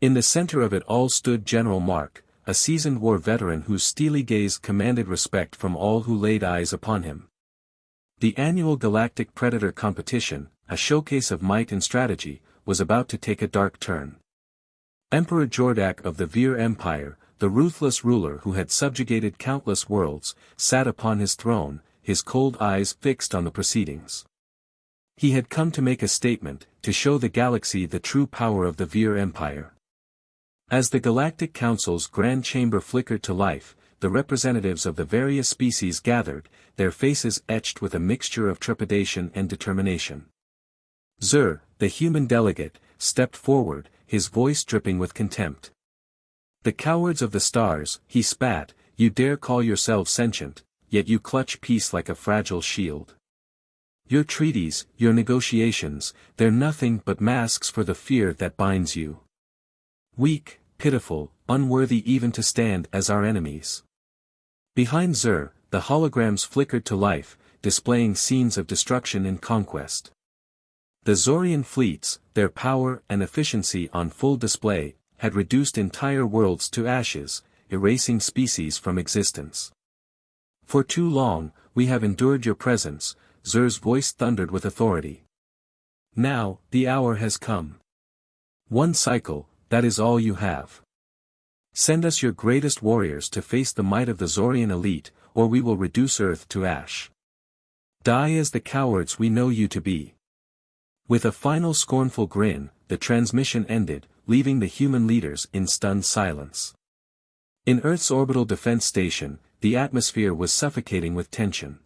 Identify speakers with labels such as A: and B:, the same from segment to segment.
A: In the center of it all stood General Mark, a seasoned war veteran whose steely gaze commanded respect from all who laid eyes upon him. The annual Galactic Predator competition, a showcase of might and strategy, was about to take a dark turn. Emperor Jordak of the Vir Empire, the ruthless ruler who had subjugated countless worlds, sat upon his throne, his cold eyes fixed on the proceedings. He had come to make a statement, to show the galaxy the true power of the Vir Empire. As the Galactic Council's grand chamber flickered to life, the representatives of the various species gathered, their faces etched with a mixture of trepidation and determination. Zur, the human delegate, stepped forward, his voice dripping with contempt. "The cowards of the stars," he spat, "you dare call yourselves sentient, yet you clutch peace like a fragile shield. Your treaties, your negotiations, they're nothing but masks for the fear that binds you. Weak, pitiful, unworthy even to stand as our enemies." Behind Zur, the holograms flickered to life, displaying scenes of destruction and conquest. The Zorian fleets, their power and efficiency on full display, had reduced entire worlds to ashes, erasing species from existence. "For too long, we have endured your presence," Zur's voice thundered with authority. "Now, the hour has come. One cycle, that is all you have. Send us your greatest warriors to face the might of the Zorian elite, or we will reduce Earth to ash. Die as the cowards we know you to be." With a final scornful grin, the transmission ended, leaving the human leaders in stunned silence. In Earth's orbital defense station, the atmosphere was suffocating with tension.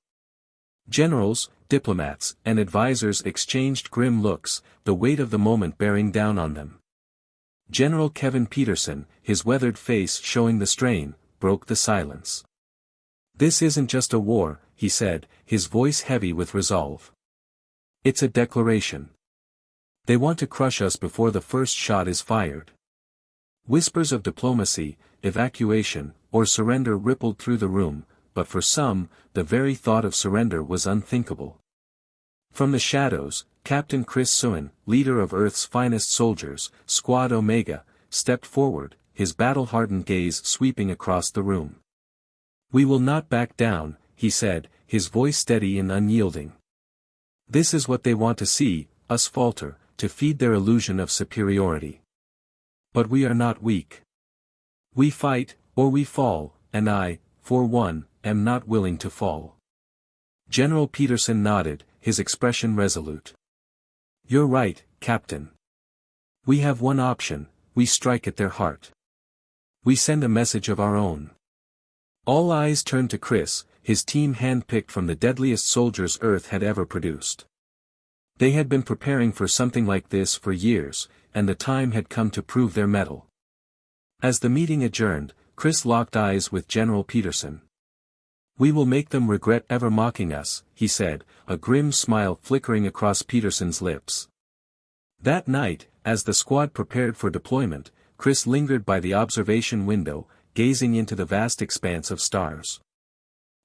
A: Generals, diplomats, and advisors exchanged grim looks, the weight of the moment bearing down on them. General Kevin Peterson, his weathered face showing the strain, broke the silence. "This isn't just a war," he said, his voice heavy with resolve. "It's a declaration. They want to crush us before the first shot is fired." Whispers of diplomacy, evacuation, or surrender rippled through the room, but for some, the very thought of surrender was unthinkable. From the shadows, Captain Chris Suin, leader of Earth's finest soldiers, Squad Omega, stepped forward, his battle-hardened gaze sweeping across the room. "We will not back down," he said, his voice steady and unyielding. "This is what they want to see, us falter, to feed their illusion of superiority. But we are not weak. We fight, or we fall, and I, for one, am not willing to fall." General Peterson nodded, his expression resolute. "You're right, Captain. We have one option, we strike at their heart. We send a message of our own." All eyes turned to Chris, his team handpicked from the deadliest soldiers Earth had ever produced. They had been preparing for something like this for years, and the time had come to prove their mettle. As the meeting adjourned, Chris locked eyes with General Peterson. "We will make them regret ever mocking us," he said, a grim smile flickering across Peterson's lips. That night, as the squad prepared for deployment, Chris lingered by the observation window, gazing into the vast expanse of stars.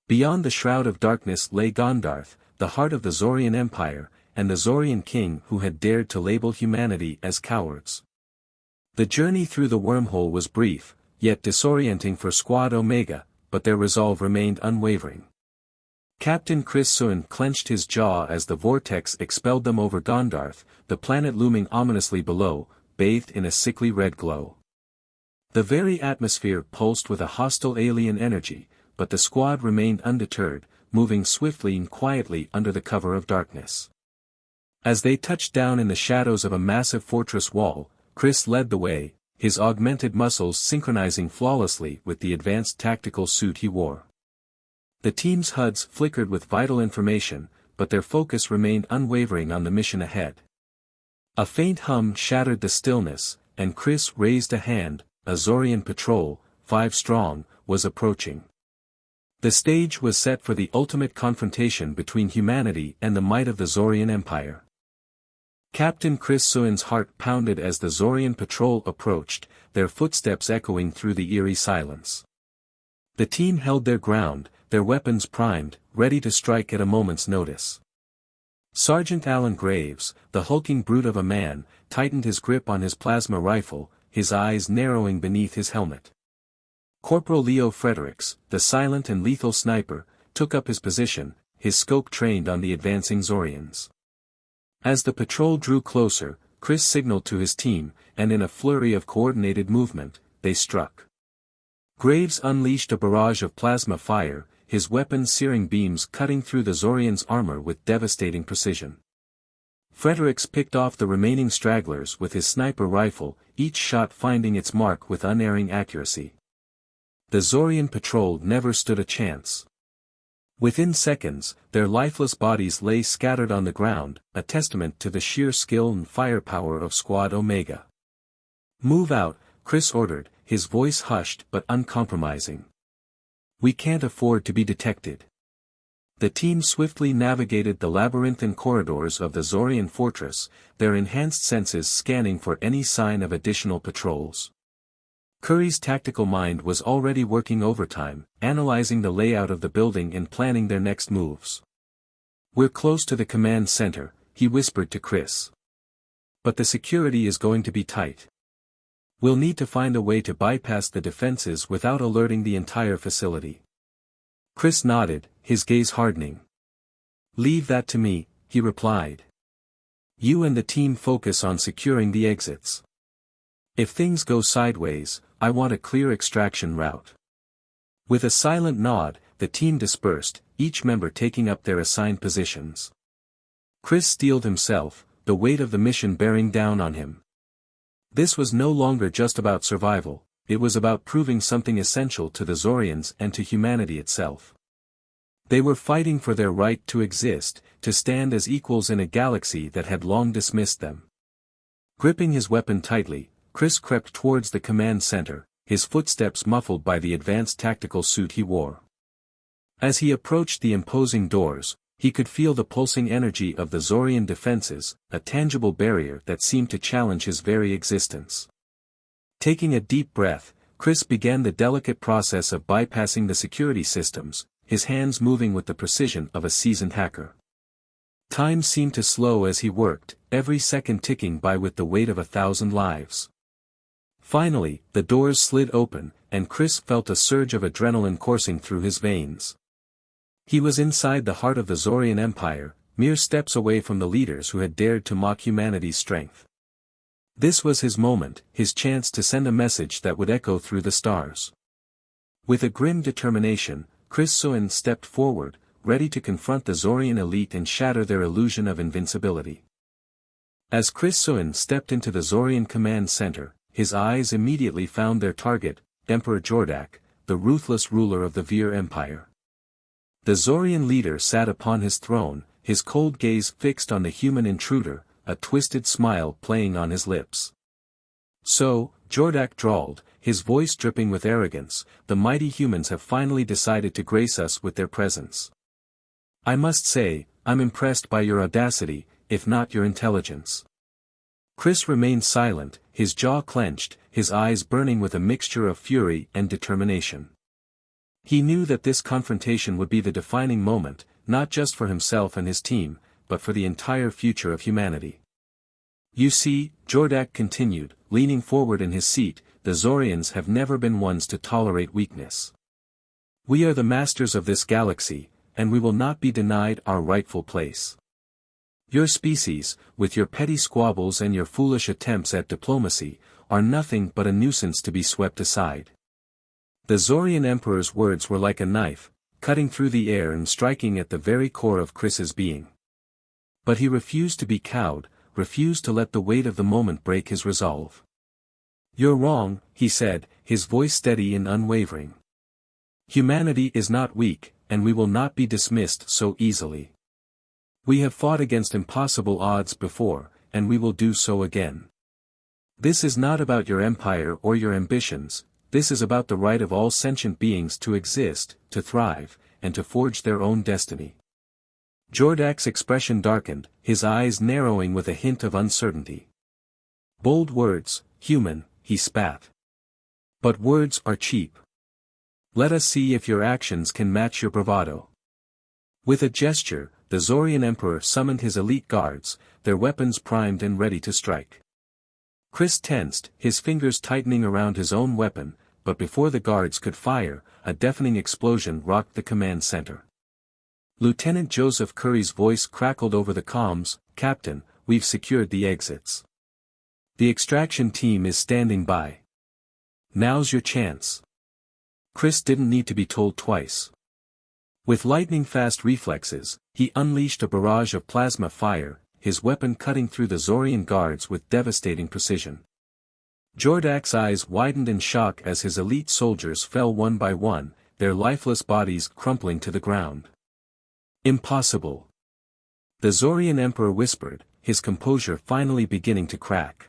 A: Beyond the shroud of darkness lay Gondarth, the heart of the Zorian Empire, and the Zorian king who had dared to label humanity as cowards. The journey through the wormhole was brief, yet disorienting for Squad Omega, but their resolve remained unwavering. Captain Chris Suin clenched his jaw as the vortex expelled them over Gondarth, the planet looming ominously below, bathed in a sickly red glow. The very atmosphere pulsed with a hostile alien energy, but the squad remained undeterred, moving swiftly and quietly under the cover of darkness. As they touched down in the shadows of a massive fortress wall, Chris led the way, his augmented muscles synchronizing flawlessly with the advanced tactical suit he wore. The team's HUDs flickered with vital information, but their focus remained unwavering on the mission ahead. A faint hum shattered the stillness, and Chris raised a hand. A Zorian patrol, 5 strong, was approaching. The stage was set for the ultimate confrontation between humanity and the might of the Zorian Empire. Captain Chris Suin's heart pounded as the Zorian patrol approached, their footsteps echoing through the eerie silence. The team held their ground, their weapons primed, ready to strike at a moment's notice. Sergeant Alan Graves, the hulking brute of a man, tightened his grip on his plasma rifle, his eyes narrowing beneath his helmet. Corporal Leo Fredericks, the silent and lethal sniper, took up his position, his scope trained on the advancing Zorians. As the patrol drew closer, Chris signaled to his team, and in a flurry of coordinated movement, they struck. Graves unleashed a barrage of plasma fire, his weapon's searing beams cutting through the Zorian's armor with devastating precision. Fredericks picked off the remaining stragglers with his sniper rifle, each shot finding its mark with unerring accuracy. The Zorian patrol never stood a chance. Within seconds, their lifeless bodies lay scattered on the ground, a testament to the sheer skill and firepower of Squad Omega. "Move out," Chris ordered, his voice hushed but uncompromising. "We can't afford to be detected." The team swiftly navigated the labyrinthine corridors of the Zorian fortress, their enhanced senses scanning for any sign of additional patrols. Curry's tactical mind was already working overtime, analyzing the layout of the building and planning their next moves. "We're close to the command center," he whispered to Chris. "But the security is going to be tight. We'll need to find a way to bypass the defenses without alerting the entire facility." Chris nodded, his gaze hardening. "Leave that to me," he replied. "You and the team focus on securing the exits. If things go sideways, I want a clear extraction route." With a silent nod, the team dispersed, each member taking up their assigned positions. Chris steeled himself, the weight of the mission bearing down on him. This was no longer just about survival, it was about proving something essential to the Zorians and to humanity itself. They were fighting for their right to exist, to stand as equals in a galaxy that had long dismissed them. Gripping his weapon tightly, Chris crept towards the command center, his footsteps muffled by the advanced tactical suit he wore. As he approached the imposing doors, he could feel the pulsing energy of the Zorian defenses, a tangible barrier that seemed to challenge his very existence. Taking a deep breath, Chris began the delicate process of bypassing the security systems, his hands moving with the precision of a seasoned hacker. Time seemed to slow as he worked, every second ticking by with the weight of 1,000 lives. Finally, the doors slid open, and Chris felt a surge of adrenaline coursing through his veins. He was inside the heart of the Zorian Empire, mere steps away from the leaders who had dared to mock humanity's strength. This was his moment, his chance to send a message that would echo through the stars. With a grim determination, Chris Soin stepped forward, ready to confront the Zorian elite and shatter their illusion of invincibility. As Chris Soin stepped into the Zorian command center, his eyes immediately found their target, Emperor Jordak, the ruthless ruler of the Vir Empire. The Zorian leader sat upon his throne, his cold gaze fixed on the human intruder, a twisted smile playing on his lips. "So," Jordak drawled, his voice dripping with arrogance, "the mighty humans have finally decided to grace us with their presence. I must say, I'm impressed by your audacity, if not your intelligence." Chris remained silent, his jaw clenched, his eyes burning with a mixture of fury and determination. He knew that this confrontation would be the defining moment, not just for himself and his team, but for the entire future of humanity. "You see," Jordak continued, leaning forward in his seat, "the Zorians have never been ones to tolerate weakness. We are the masters of this galaxy, and we will not be denied our rightful place. Your species, with your petty squabbles and your foolish attempts at diplomacy, are nothing but a nuisance to be swept aside." The Zorian Emperor's words were like a knife, cutting through the air and striking at the very core of Chris's being. But he refused to be cowed, refused to let the weight of the moment break his resolve. "You're wrong," he said, his voice steady and unwavering. "Humanity is not weak, and we will not be dismissed so easily. We have fought against impossible odds before, and we will do so again. This is not about your empire or your ambitions, this is about the right of all sentient beings to exist, to thrive, and to forge their own destiny." Jordak's expression darkened, his eyes narrowing with a hint of uncertainty. "Bold words, human," he spat. "But words are cheap. Let us see if your actions can match your bravado." With a gesture, the Zorian Emperor summoned his elite guards, their weapons primed and ready to strike. Chris tensed, his fingers tightening around his own weapon, but before the guards could fire, a deafening explosion rocked the command center. Lieutenant Joseph Curry's voice crackled over the comms, "Captain, we've secured the exits. The extraction team is standing by. Now's your chance." Chris didn't need to be told twice. With lightning-fast reflexes, he unleashed a barrage of plasma fire, his weapon cutting through the Zorian guards with devastating precision. Jordak's eyes widened in shock as his elite soldiers fell one by one, their lifeless bodies crumpling to the ground. "Impossible." The Zorian Emperor whispered, his composure finally beginning to crack.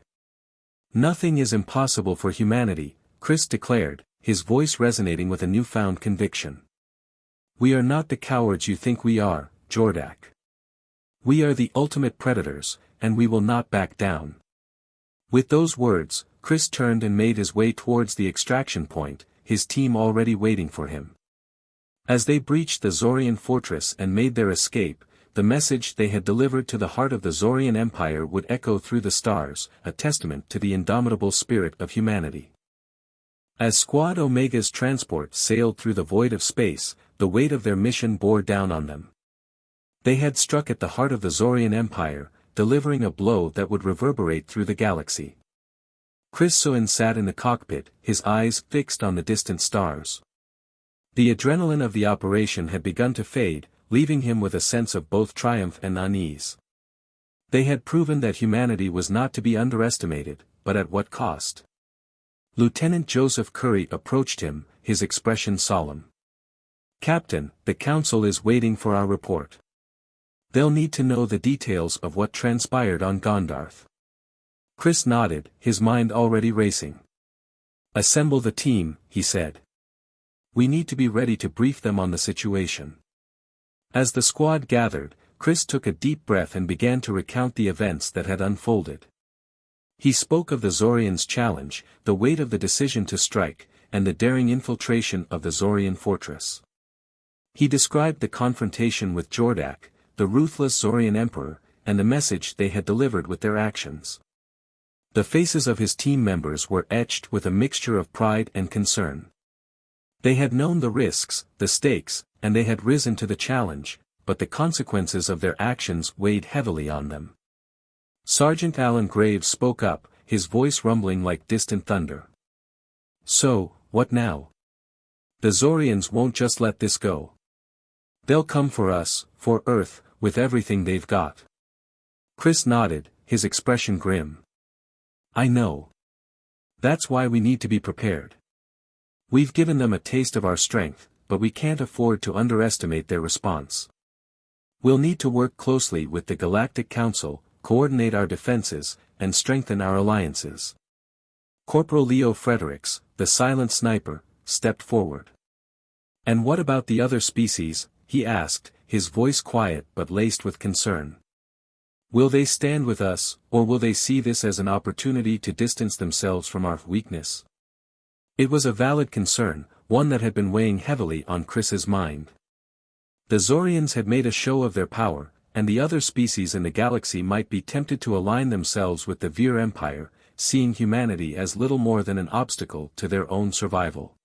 A: "Nothing is impossible for humanity," Chris declared, his voice resonating with a newfound conviction. "We are not the cowards you think we are, Jordak. We are the ultimate predators, and we will not back down." With those words, Chris turned and made his way towards the extraction point, his team already waiting for him. As they breached the Zorian fortress and made their escape, the message they had delivered to the heart of the Zorian Empire would echo through the stars, a testament to the indomitable spirit of humanity. As Squad Omega's transport sailed through the void of space, the weight of their mission bore down on them. They had struck at the heart of the Zorian Empire, delivering a blow that would reverberate through the galaxy. Chris Soin sat in the cockpit, his eyes fixed on the distant stars. The adrenaline of the operation had begun to fade, leaving him with a sense of both triumph and unease. They had proven that humanity was not to be underestimated, but at what cost? Lieutenant Joseph Curry approached him, his expression solemn. "Captain, the Council is waiting for our report. They'll need to know the details of what transpired on Gondarth." Chris nodded, his mind already racing. "Assemble the team," he said. "We need to be ready to brief them on the situation." As the squad gathered, Chris took a deep breath and began to recount the events that had unfolded. He spoke of the Zorians' challenge, the weight of the decision to strike, and the daring infiltration of the Zorian fortress. He described the confrontation with Jordak, the ruthless Zorian Emperor, and the message they had delivered with their actions. The faces of his team members were etched with a mixture of pride and concern. They had known the risks, the stakes, and they had risen to the challenge, but the consequences of their actions weighed heavily on them. Sergeant Alan Graves spoke up, his voice rumbling like distant thunder. "So, what now? The Zorians won't just let this go. They'll come for us, for Earth, with everything they've got." Chris nodded, his expression grim. "I know. That's why we need to be prepared. We've given them a taste of our strength, but we can't afford to underestimate their response. We'll need to work closely with the Galactic Council, coordinate our defenses, and strengthen our alliances." Corporal Leo Fredericks, the silent sniper, stepped forward. "And what about the other species?" he asked, his voice quiet but laced with concern. "Will they stand with us, or will they see this as an opportunity to distance themselves from our weakness?" It was a valid concern, one that had been weighing heavily on Chris's mind. The Zorians had made a show of their power, and the other species in the galaxy might be tempted to align themselves with the Vir Empire, seeing humanity as little more than an obstacle to their own survival.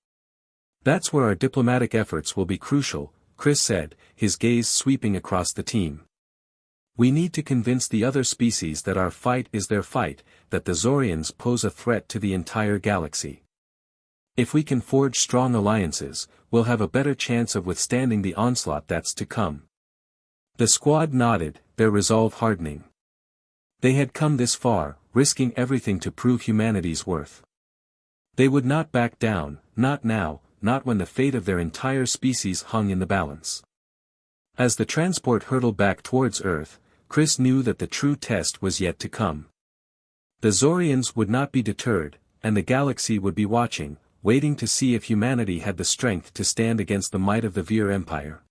A: "That's where our diplomatic efforts will be crucial," Chris said, his gaze sweeping across the team. "We need to convince the other species that our fight is their fight, that the Zorians pose a threat to the entire galaxy. If we can forge strong alliances, we'll have a better chance of withstanding the onslaught that's to come." The squad nodded, their resolve hardening. They had come this far, risking everything to prove humanity's worth. They would not back down, not now, not when the fate of their entire species hung in the balance. As the transport hurtled back towards Earth, Chris knew that the true test was yet to come. The Zorians would not be deterred, and the galaxy would be watching, waiting to see if humanity had the strength to stand against the might of the Vir Empire.